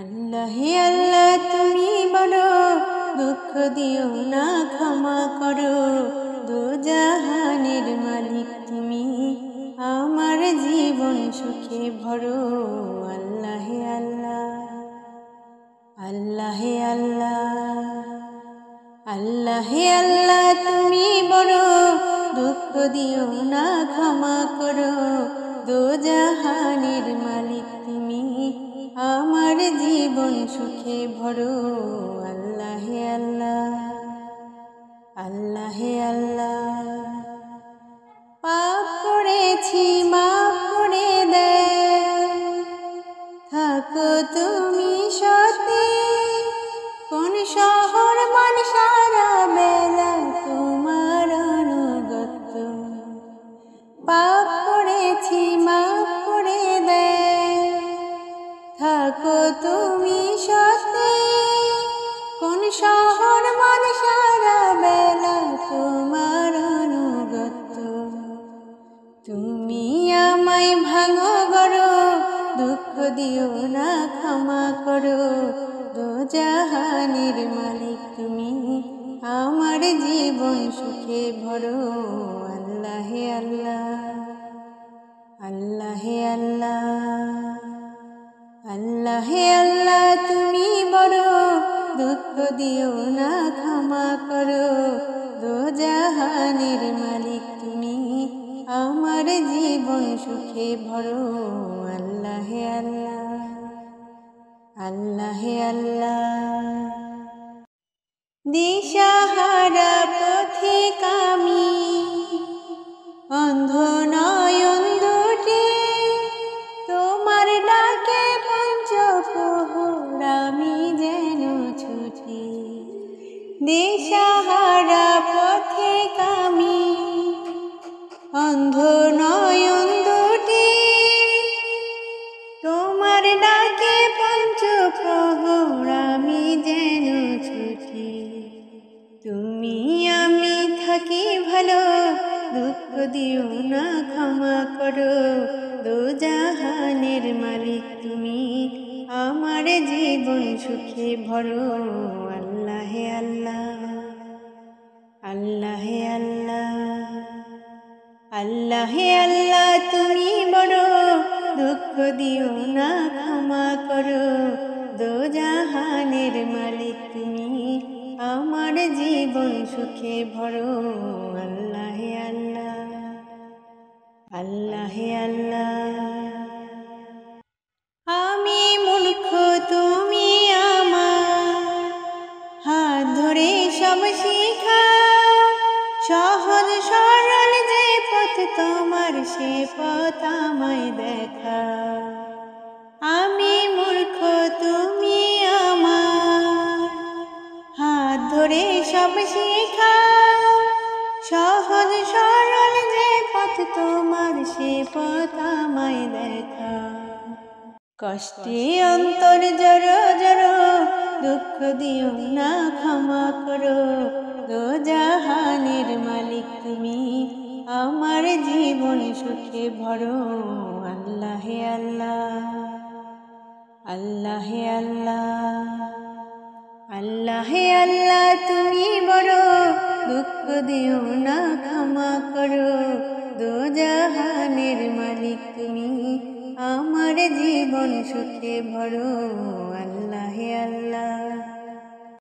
আল্লাহ হে আল্লাহ তুমি বলো, দুঃখ দিও না, ক্ষমা করো। দু জাহানের মালিক তুমি, আমার জীবন সুখে ভরো। আল্লাহ হে আল্লাহ, আল্লাহ হে আল্লাহ, আল্লাহ হে আল্লাহ তুমি বলো, দুঃখ দিও না, ক্ষমা করো। দু জাহানের মালিক তুমি, আমার জীবন সুখে ভরো। আল্লাহ হে আল্লাহ, আল্লাহ হে আল্লাহ, পাপ করেছি মাফ করে দাও, থাকো তুমি সতে। কোন শহর মান সারা বেলা তোমার অনুগত। পাপ করেছি মাফ করে দাও, থাকো তুমি সতে। কোন শহর মান সারা বেলা তোমার অনুগত। তুমি আমায় ভাঙো গড়ো, দুঃখ দিও না, ক্ষমা করো। দু জাহানের মালিক তুমি, আমার জীবন সুখে ভরো। আল্লাহ হে আল্লাহ, আল্লাহ হে আল্লাহ, আল্লাহ হে আল্লাহ তুমি বড়, দুঃখ দিও না, ক্ষমা করো। দু জাহানের মালিক তুমি, আমার জীবন সুখে ভরো। আল্লাহ হে আল্লাহ, আল্লাহ হে আল্লাহ, দিশাহারা পথিক আমি, অন্ধ নয়ন দুটি, তোমার ডাকে পঞ্চপ্রহর আমি যেন ছুটি। দিশাহারা পথিক আমি, অন্ধ নয়ন দুটি, তোমার ডাকে পঞ্চপ্রহর আমি যেন ছুটি। তুমি আমি থাকি ভালো, দুঃখ দিও না, ক্ষমা করো। দু জাহানের মালিক তুমি, আমার জীবন সুখে ভরো। আল্লাহ হে আল্লাহ, আল্লাহ হে আল্লাহ, আল্লাহ হে আল্লাহ তুমি বড়, দুঃখ দিও না, ক্ষমা করো। দু জাহানের মালিক তুমি, আমার জীবন সুখে ভরো। আল্লাহ হে আল্লাহ, আল্লাহ হে আল্লাহ, আমি মূর্খ তুমি আমার, হাত ধরে সব শিখাও। সহজ সরল যে পথ তোমার, সে পথ আমায় দেখাও। আমি মূর্খ তুমি আমার, হাত ধরে সব শিখাও। সহজ সরল যে পথ তোমার, সে পথ আমায় দেখাও। কষ্টে অন্তর জড়ো জড়ো, দুঃখ দিও না, ক্ষমা করো। দু জাহানের মালিক তুমি, আমার জীবন সুখে ভরো। আল্লাহ হে আল্লাহ, আল্লাহ হে আল্লাহ, আল্লাহ হে আল্লাহ তুমি বড়, দুঃখ দিও না, ক্ষমা করো। দু জাহানের মালিক তুমি, আমার জীবন সুখে ভরো। আল্লাহ।